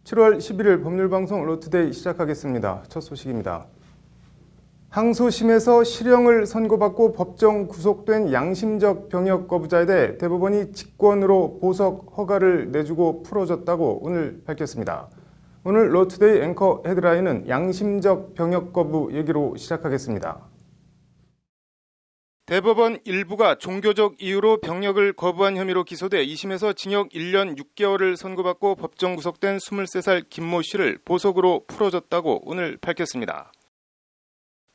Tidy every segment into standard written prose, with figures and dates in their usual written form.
7월 11일 법률방송 로투데이 시작하겠습니다. 첫 소식입니다. 항소심에서 실형을 선고받고 법정 구속된 양심적 병역 거부자에 대해 대법원이 직권으로 보석 허가를 내주고 풀어줬다고 오늘 밝혔습니다. 오늘 로투데이 앵커 헤드라인은 양심적 병역 거부 얘기로 시작하겠습니다. 대법원 일부가 종교적 이유로 병역을 거부한 혐의로 기소돼 2심에서 징역 1년 6개월을 선고받고 법정 구속된 23살 김모 씨를 보석으로 풀어줬다고 오늘 밝혔습니다.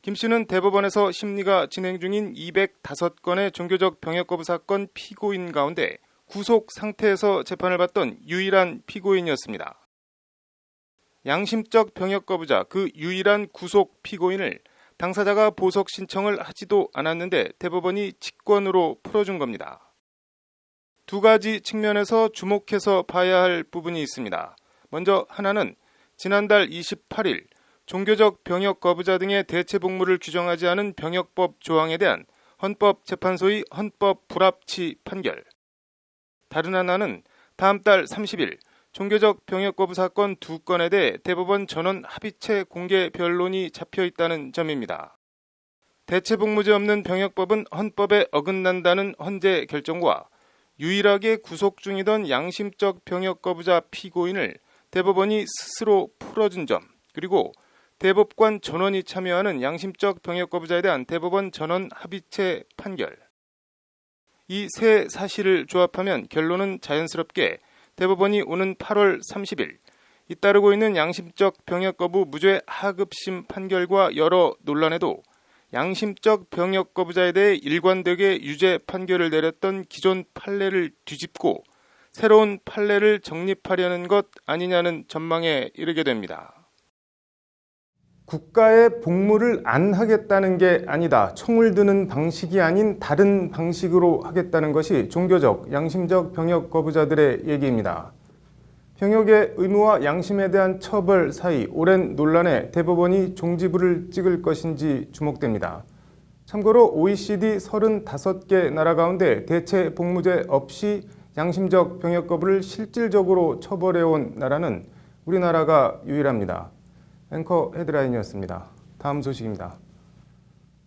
김 씨는 대법원에서 심리가 진행 중인 205건의 종교적 병역 거부 사건 피고인 가운데 구속 상태에서 재판을 받던 유일한 피고인이었습니다. 양심적 병역 거부자, 그 유일한 구속 피고인을 당사자가 보석 신청을 하지도 않았는데 대법원이 직권으로 풀어준 겁니다. 두 가지 측면에서 주목해서 봐야 할 부분이 있습니다. 먼저 하나는 지난달 28일 종교적 병역 거부자 등의 대체 복무를 규정하지 않은 병역법 조항에 대한 헌법재판소의 헌법 불합치 판결. 다른 하나는 다음 달 30일 종교적 병역 거부 사건 2건에 대해 대법원 전원 합의체 공개 변론이 잡혀 있다는 점입니다. 대체 복무제 없는 병역법은 헌법에 어긋난다는 헌재 결정과 유일하게 구속 중이던 양심적 병역 거부자 피고인을 대법원이 스스로 풀어준 점, 그리고 대법관 전원이 참여하는 양심적 병역 거부자에 대한 대법원 전원 합의체 판결. 이 세 사실을 조합하면 결론은 자연스럽게 대법원이 오는 8월 30일 잇따르고 있는 양심적 병역 거부 무죄 하급심 판결과 여러 논란에도 양심적 병역 거부자에 대해 일관되게 유죄 판결을 내렸던 기존 판례를 뒤집고 새로운 판례를 정립하려는 것 아니냐는 전망에 이르게 됩니다. 국가에 복무를 안 하겠다는 게 아니다. 총을 드는 방식이 아닌 다른 방식으로 하겠다는 것이 종교적, 양심적 병역 거부자들의 얘기입니다. 병역의 의무와 양심에 대한 처벌 사이 오랜 논란에 대법원이 종지부를 찍을 것인지 주목됩니다. 참고로 OECD 35개 나라 가운데 대체 복무제 없이 양심적 병역 거부를 실질적으로 처벌해온 나라는 우리나라가 유일합니다. 앵커 헤드라인이었습니다. 다음 소식입니다.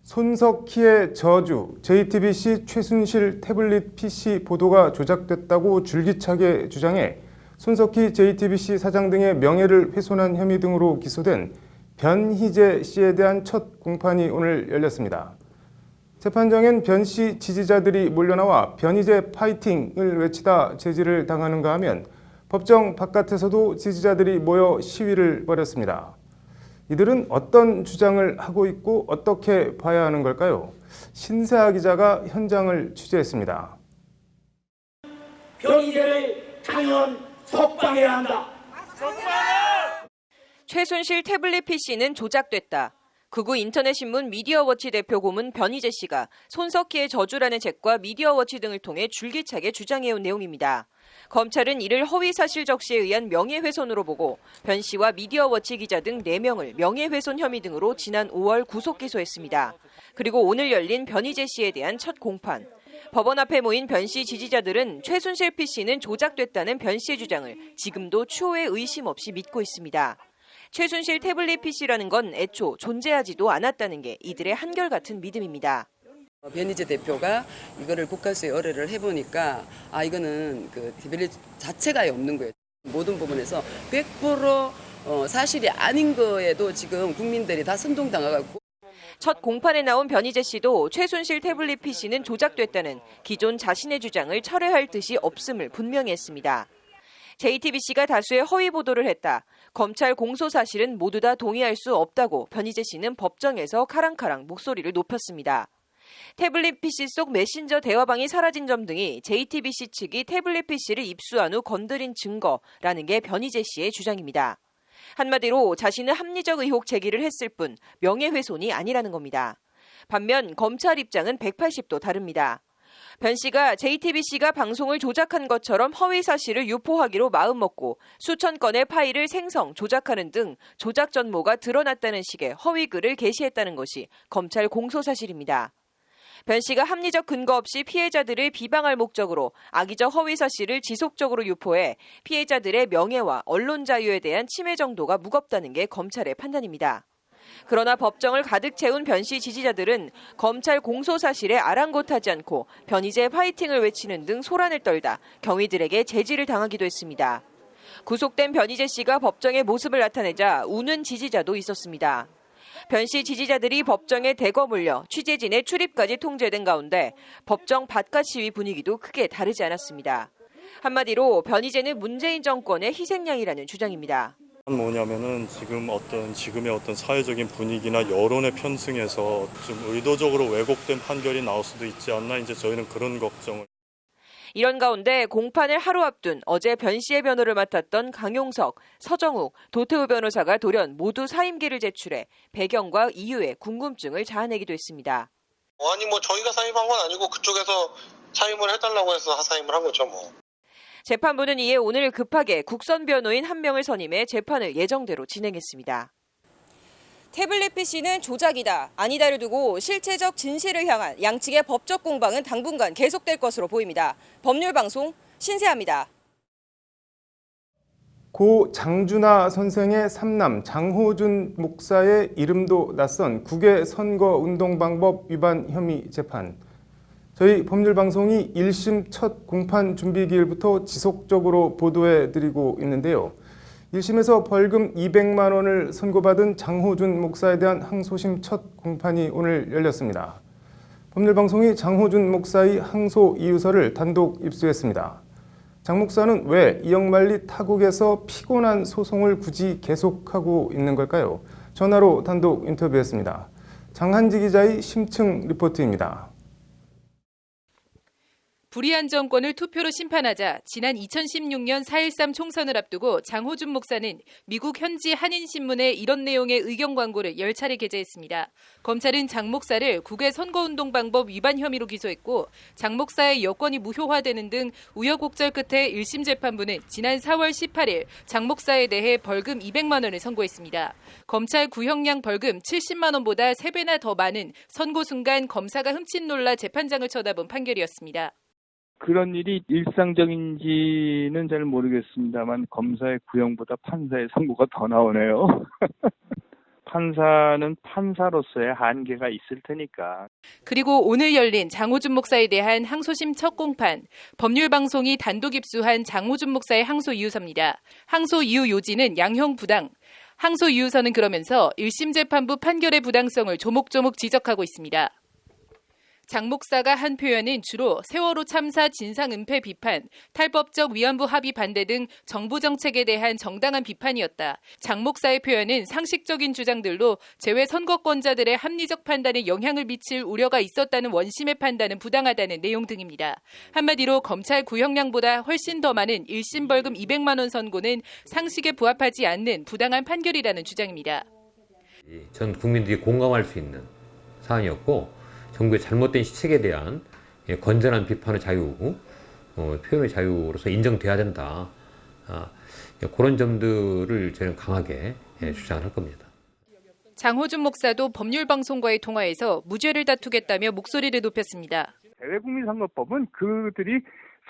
손석희의 저주, JTBC 최순실 태블릿 PC 보도가 조작됐다고 줄기차게 주장해 손석희 JTBC 사장 등의 명예를 훼손한 혐의 등으로 기소된 변희재 씨에 대한 첫 공판이 오늘 열렸습니다. 재판정엔 변 씨 지지자들이 몰려나와 변희재 파이팅을 외치다 제지를 당하는가 하면 법정 바깥에서도 지지자들이 모여 시위를 벌였습니다. 이들은 어떤 주장을 하고 있고 어떻게 봐야 하는 걸까요? 신세아 기자가 현장을 취재했습니다. 변희재를 당연 석방해야 한다. 최순실 태블릿 PC는 조작됐다. 극우 인터넷신문 미디어워치 대표 고문 변희재 씨가 손석희의 저주라는 책과 미디어워치 등을 통해 줄기차게 주장해온 내용입니다. 검찰은 이를 허위사실 적시에 의한 명예훼손으로 보고 변 씨와 미디어워치 기자 등 4명을 명예훼손 혐의 등으로 지난 5월 구속 기소했습니다. 그리고 오늘 열린 변희재 씨에 대한 첫 공판. 법원 앞에 모인 변 씨 지지자들은 최순실 PC는 조작됐다는 변 씨의 주장을 지금도 추호의 의심 없이 믿고 있습니다. 최순실 태블릿 PC라는 건 애초 존재하지도 않았다는 게 이들의 한결같은 믿음입니다. 변희재 대표가 이거를 국가수에 의뢰를 해보니까 이거는 그 태블릿 자체가 없는 거예요. 모든 부분에서 100% 사실이 아닌 거에도 지금 국민들이 다 선동당하고. 첫 공판에 나온 변희재 씨도 최순실 태블릿 PC는 조작됐다는 기존 자신의 주장을 철회할 뜻이 없음을 분명히 했습니다. JTBC가 다수의 허위 보도를 했다. 검찰 공소 사실은 모두 다 동의할 수 없다고 변희재 씨는 법정에서 카랑카랑 목소리를 높였습니다. 태블릿 PC 속 메신저 대화방이 사라진 점 등이 JTBC 측이 태블릿 PC를 입수한 후 건드린 증거라는 게 변희재 씨의 주장입니다. 한마디로 자신은 합리적 의혹 제기를 했을 뿐 명예훼손이 아니라는 겁니다. 반면 검찰 입장은 180도 다릅니다. 변 씨가 JTBC가 방송을 조작한 것처럼 허위 사실을 유포하기로 마음먹고 수천 건의 파일을 생성, 조작하는 등 조작 전모가 드러났다는 식의 허위 글을 게시했다는 것이 검찰 공소 사실입니다. 변 씨가 합리적 근거 없이 피해자들을 비방할 목적으로 악의적 허위 사실을 지속적으로 유포해 피해자들의 명예와 언론 자유에 대한 침해 정도가 무겁다는 게 검찰의 판단입니다. 그러나 법정을 가득 채운 변 씨 지지자들은 검찰 공소 사실에 아랑곳하지 않고 변희재 파이팅을 외치는 등 소란을 떨다 경위들에게 제지를 당하기도 했습니다. 구속된 변희재 씨가 법정에 모습을 나타내자 우는 지지자도 있었습니다. 변 씨 지지자들이 법정에 대거 몰려 취재진의 출입까지 통제된 가운데 법정 바깥 시위 분위기도 크게 다르지 않았습니다. 한마디로 변희재는 문재인 정권의 희생양이라는 주장입니다. 뭐냐면은 지금의 어떤 사회적인 분위기나 여론에 편승해서 좀 의도적으로 왜곡된 판결이 나올 수도 있지 않나, 이제 저희는 그런 걱정을. 이런 가운데 공판을 하루 앞둔 어제 변 씨의 변호를 맡았던 강용석, 서정욱, 도태우 변호사가 돌연 모두 사임기를 제출해 배경과 이유에 궁금증을 자아내기도 했습니다. 아니 저희가 사임한 건 아니고 그쪽에서 사임을 해달라고 해서 사임을 한 거죠 뭐. 재판부는 이에 오늘 급하게 국선 변호인 한 명을 선임해 재판을 예정대로 진행했습니다. 태블릿 PC는 조작이다, 아니다를 두고 실체적 진실을 향한 양측의 법적 공방은 당분간 계속될 것으로 보입니다. 법률방송 신세아입니다. 고 장준하 선생의 삼남 장호준 목사의 이름도 낯선 국외 선거운동방법 위반 혐의 재판. 저희 법률방송이 1심 첫 공판 준비 기일부터 지속적으로 보도해드리고 있는데요. 1심에서 벌금 200만 원을 선고받은 장호준 목사에 대한 항소심 첫 공판이 오늘 열렸습니다. 법률방송이 장호준 목사의 항소 이유서를 단독 입수했습니다. 장 목사는 왜 이영만리 타국에서 피곤한 소송을 굳이 계속하고 있는 걸까요? 전화로 단독 인터뷰했습니다. 장한지 기자의 심층 리포트입니다. 불의한 정권을 투표로 심판하자 지난 2016년 4.13 총선을 앞두고 장호준 목사는 미국 현지 한인신문에 이런 내용의 의견 광고를 10차례 게재했습니다. 검찰은 장 목사를 국외 선거운동방법 위반 혐의로 기소했고 장 목사의 여권이 무효화되는 등 우여곡절 끝에 1심 재판부는 지난 4월 18일 장 목사에 대해 벌금 200만 원을 선고했습니다. 검찰 구형량 벌금 70만 원보다 3배나 더 많은 선고 순간 검사가 흠칫 놀라 재판장을 쳐다본 판결이었습니다. 그런 일이 일상적인지는 잘 모르겠습니다만 검사의 구형보다 판사의 선고가 더 나오네요. 판사는 판사로서의 한계가 있을 테니까. 그리고 오늘 열린 장호준 목사에 대한 항소심 첫 공판, 법률방송이 단독 입수한 장호준 목사의 항소 이유서입니다. 항소 이유 요지는 양형 부당. 항소 이유서는 그러면서 1심 재판부 판결의 부당성을 조목조목 지적하고 있습니다. 장 목사가 한 표현은 주로 세월호 참사 진상 은폐 비판, 탈법적 위안부 합의 반대 등 정부 정책에 대한 정당한 비판이었다. 장 목사의 표현은 상식적인 주장들로 재외 선거권자들의 합리적 판단에 영향을 미칠 우려가 있었다는 원심의 판단은 부당하다는 내용 등입니다. 한마디로 검찰 구형량보다 훨씬 더 많은 1심 벌금 200만 원 선고는 상식에 부합하지 않는 부당한 판결이라는 주장입니다. 전 국민들이 공감할 수 있는 사안이었고 정부의 잘못된 시책에 대한 건전한 비판의 자유, 표현의 자유로서 인정돼야 된다. 그런 점들을 저는 강하게 주장을 할 겁니다. 장호준 목사도 법률방송과의 통화에서 무죄를 다투겠다며 목소리를 높였습니다. 대외국민선거법은 그들이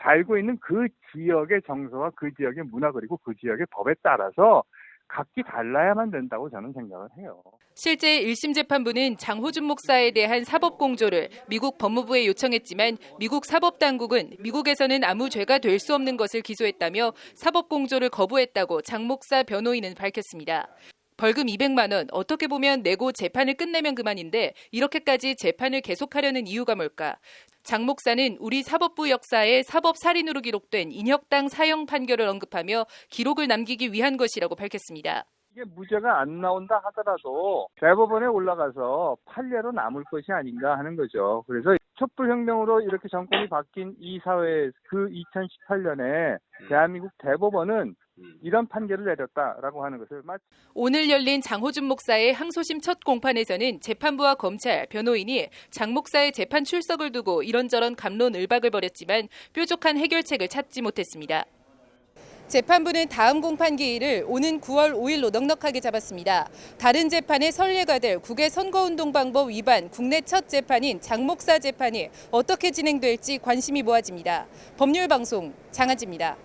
살고 있는 그 지역의 정서와 그 지역의 문화 그리고 그 지역의 법에 따라서 각기 달라야만 된다고 저는 생각을 해요. 실제 1심 재판부는 장호준 목사에 대한 사법공조를 미국 법무부에 요청했지만 미국 사법당국은 미국에서는 아무 죄가 될 수 없는 것을 기소했다며 사법공조를 거부했다고 장 목사 변호인은 밝혔습니다. 벌금 200만 원 어떻게 보면 내고 재판을 끝내면 그만인데 이렇게까지 재판을 계속하려는 이유가 뭘까? 장 목사는 우리 사법부 역사에 사법살인으로 기록된 인혁당 사형 판결을 언급하며 기록을 남기기 위한 것이라고 밝혔습니다. 이게 무죄가 안 나온다 하더라도 대법원에 올라가서 판례로 남을 것이 아닌가 하는 거죠. 그래서 촛불혁명으로 이렇게 정권이 바뀐 이 사회 그 2018년에 대한민국 대법원은 이런 판결을 내렸다라고 하는 것을 오늘 열린 장호준 목사의 항소심 첫 공판에서는 재판부와 검찰, 변호인이 장 목사의 재판 출석을 두고 이런저런 갑론을박을 벌였지만 뾰족한 해결책을 찾지 못했습니다. 재판부는 다음 공판 기일을 오는 9월 5일로 넉넉하게 잡았습니다. 다른 재판의 선례가될 국외 선거운동방법 위반 국내 첫 재판인 장 목사 재판이 어떻게 진행될지 관심이 모아집니다. 법률방송 장하지입니다.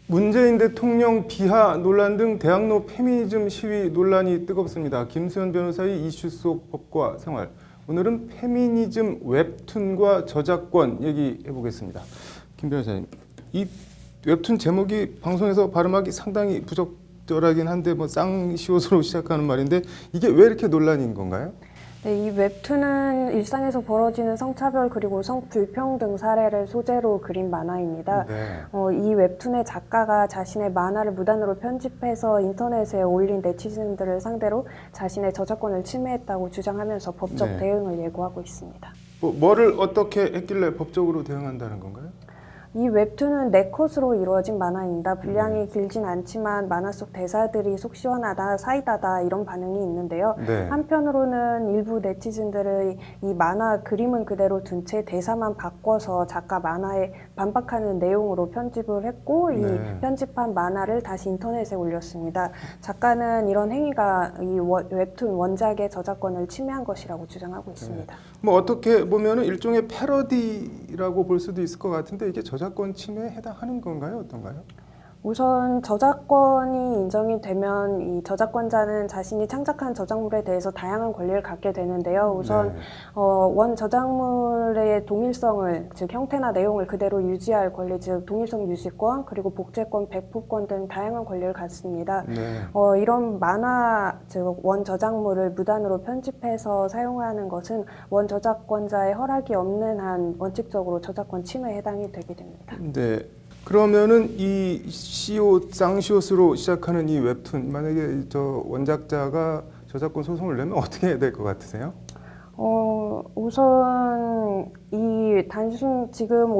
문재인 대통령 비하 논란 등 대학로 페미니즘 시위 논란이 뜨겁습니다. 김수현 변호사의 이슈 속 법과 생활. 오늘은 페미니즘 웹툰과 저작권 얘기해 보겠습니다. 김 변호사님, 이 웹툰 제목이 방송에서 발음하기 상당히 부적절하긴 한데 쌍시옷으로 시작하는 말인데 이게 왜 이렇게 논란인 건가요? 네, 이 웹툰은 일상에서 벌어지는 성차별 그리고 성불평등 사례를 소재로 그린 만화입니다. 네. 이 웹툰의 작가가 자신의 만화를 무단으로 편집해서 인터넷에 올린 네티즌들을 상대로 자신의 저작권을 침해했다고 주장하면서 법적 네. 대응을 예고하고 있습니다. 뭐를 어떻게 했길래 법적으로 대응한다는 건가요? 이 웹툰은 4컷으로 이루어진 만화입니다. 분량이 길진 않지만 만화 속 대사들이 속 시원하다, 사이다다 이런 반응이 있는데요. 네. 한편으로는 일부 네티즌들의 이 만화 그림은 그대로 둔 채 대사만 바꿔서 작가 만화에 반박하는 내용으로 편집을 했고 이 네. 편집한 만화를 다시 인터넷에 올렸습니다. 작가는 이런 행위가 이 웹툰 원작의 저작권을 침해한 것이라고 주장하고 있습니다. 어떻게 보면 일종의 패러디라고 볼 수도 있을 것 같은데 이게 저작권 침해에 해당하는 건가요? 어떤가요? 우선 저작권이 인정이 되면 이 저작권자는 자신이 창작한 저작물에 대해서 다양한 권리를 갖게 되는데요. 우선 네. 원 저작물의 동일성을, 즉 형태나 내용을 그대로 유지할 권리, 즉 동일성 유지권, 그리고 복제권, 배포권 등 다양한 권리를 갖습니다. 네. 이런 만화, 즉 원 저작물을 무단으로 편집해서 사용하는 것은 원 저작권자의 허락이 없는 한 원칙적으로 저작권 침해에 해당이 되게 됩니다. 네. 그러면은 이 쌍시옷으로 시작하는 이 웹툰, 만약에 저 원작자가 저작권 소송을 내면 어떻게 해야 될 것 같으세요? 우선 이 단순 지금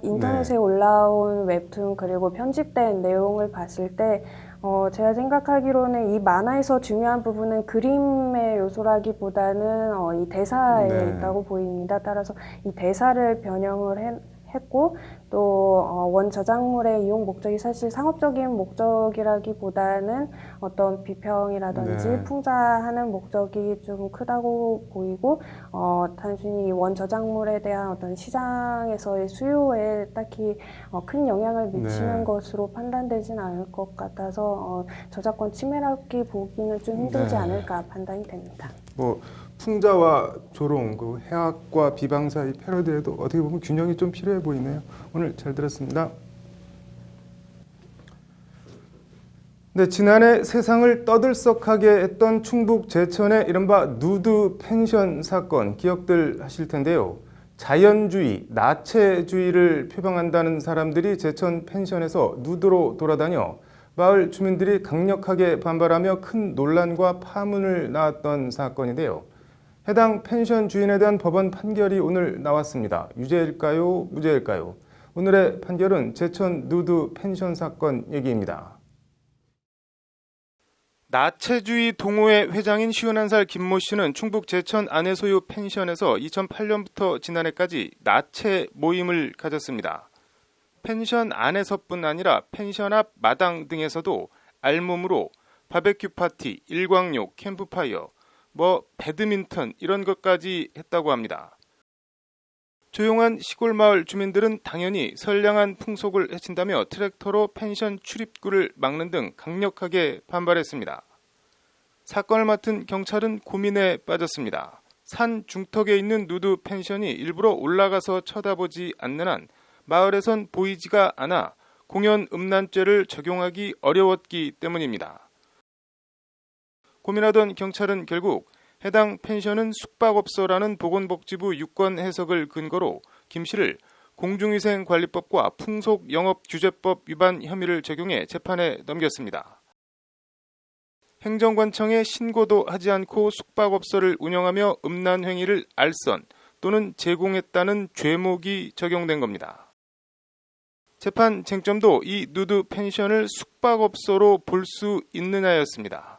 인터넷에 올라온 웹툰 그리고 편집된 내용을 봤을 때 제가 생각하기로는 이 만화에서 중요한 부분은 그림의 요소라기보다는 이 대사에 네. 있다고 보입니다. 따라서 이 대사를 변형을 했고 또 원 저작물의 이용 목적이 사실 상업적인 목적이라기보다는 어떤 비평이라든지 네. 풍자하는 목적이 좀 크다고 보이고 단순히 원 저작물에 대한 어떤 시장에서의 수요에 딱히 큰 영향을 미치는 네. 것으로 판단되진 않을 것 같아서 저작권 침해라기 보기는 좀 힘들지 네. 않을까 판단이 됩니다. 풍자와 조롱, 그 해악과 비방 사이 패러디에도 어떻게 보면 균형이 좀 필요해 보이네요. 오늘 잘 들었습니다. 네, 지난해 세상을 떠들썩하게 했던 충북 제천의 이른바 누드 펜션 사건 기억들 하실 텐데요. 자연주의, 나체주의를 표방한다는 사람들이 제천 펜션에서 누드로 돌아다녀 마을 주민들이 강력하게 반발하며 큰 논란과 파문을 낳았던 사건인데요. 해당 펜션 주인에 대한 법원 판결이 오늘 나왔습니다. 유죄일까요? 무죄일까요? 오늘의 판결은 제천 누드 펜션 사건 얘기입니다. 나체주의 동호회 회장인 51살 김모 씨는 충북 제천 아내 소유 펜션에서 2008년부터 지난해까지 나체 모임을 가졌습니다. 펜션 안에서뿐 아니라 펜션 앞 마당 등에서도 알몸으로 바베큐 파티, 일광욕, 캠프파이어, 배드민턴 이런 것까지 했다고 합니다. 조용한 시골 마을 주민들은 당연히 선량한 풍속을 해친다며 트랙터로 펜션 출입구를 막는 등 강력하게 반발했습니다. 사건을 맡은 경찰은 고민에 빠졌습니다. 산 중턱에 있는 누드 펜션이 일부러 올라가서 쳐다보지 않는 한 마을에선 보이지가 않아 공연 음란죄를 적용하기 어려웠기 때문입니다. 고민하던 경찰은 결국 해당 펜션은 숙박업소라는 보건복지부 유권 해석을 근거로 김 씨를 공중위생관리법과 풍속영업규제법 위반 혐의를 적용해 재판에 넘겼습니다. 행정관청에 신고도 하지 않고 숙박업소를 운영하며 음란 행위를 알선 또는 제공했다는 죄목이 적용된 겁니다. 재판 쟁점도 이 누드 펜션을 숙박업소로 볼 수 있느냐였습니다.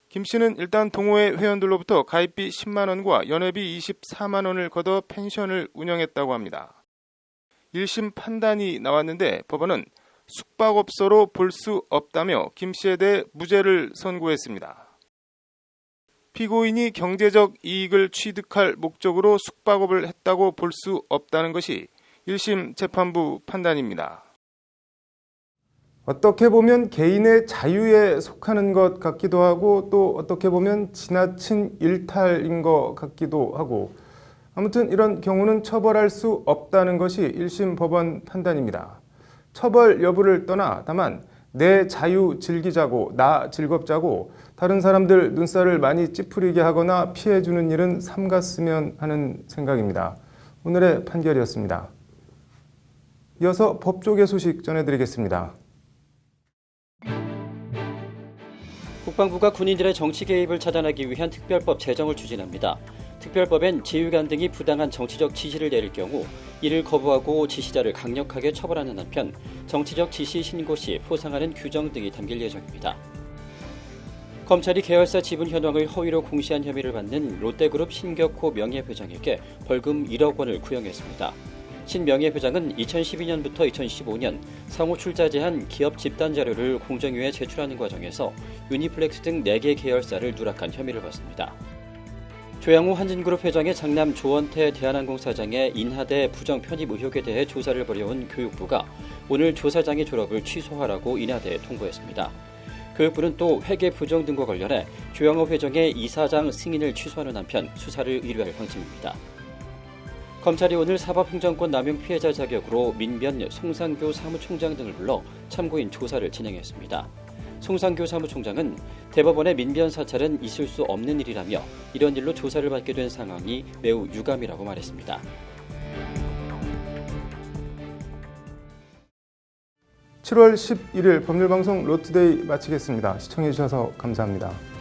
김 씨는 일단 동호회 회원들로부터 가입비 10만 원과 연회비 24만 원을 걷어 펜션을 운영했다고 합니다. 1심 판단이 나왔는데 법원은 숙박업소로 볼 수 없다며 김 씨에 대해 무죄를 선고했습니다. 피고인이 경제적 이익을 취득할 목적으로 숙박업을 했다고 볼 수 없다는 것이 1심 재판부 판단입니다. 어떻게 보면 개인의 자유에 속하는 것 같기도 하고 또 어떻게 보면 지나친 일탈인 것 같기도 하고 아무튼 이런 경우는 처벌할 수 없다는 것이 1심 법원 판단입니다. 처벌 여부를 떠나 다만 내 자유 즐기자고 나 즐겁자고 다른 사람들 눈살을 많이 찌푸리게 하거나 피해주는 일은 삼갔으면 하는 생각입니다. 오늘의 판결이었습니다. 이어서 법조계 소식 전해드리겠습니다. 국방부가 군인들의 정치 개입을 차단하기 위한 특별법 제정을 추진합니다. 특별법엔 지휘관 등이 부당한 정치적 지시를 내릴 경우 이를 거부하고 지시자를 강력하게 처벌하는 한편 정치적 지시 신고 시 포상하는 규정 등이 담길 예정입니다. 검찰이 계열사 지분 현황을 허위로 공시한 혐의를 받는 롯데그룹 신격호 명예회장에게 벌금 1억 원을 구형했습니다. 신 명예회장은 2012년부터 2015년 상호 출자 제한 기업 집단 자료를 공정위에 제출하는 과정에서 유니플렉스 등 4개 계열사를 누락한 혐의를 받습니다. 조양호 한진그룹 회장의 장남 조원태 대한항공 사장의 인하대 부정 편입 의혹에 대해 조사를 벌여온 교육부가 오늘 조사장의 졸업을 취소하라고 인하대에 통보했습니다. 교육부는 또 회계 부정 등과 관련해 조양호 회장의 이사장 승인을 취소하는 한편 수사를 의뢰할 방침입니다. 검찰이 오늘 사법행정권 남용 피해자 자격으로 민변 송상교 사무총장 등을 불러 참고인 조사를 진행했습니다. 송상교 사무총장은 대법원의 민변 사찰은 있을 수 없는 일이라며 이런 일로 조사를 받게 된 상황이 매우 유감이라고 말했습니다. (7월 11일) 법률방송 로투데이 마치겠습니다. 시청해주셔서 감사합니다.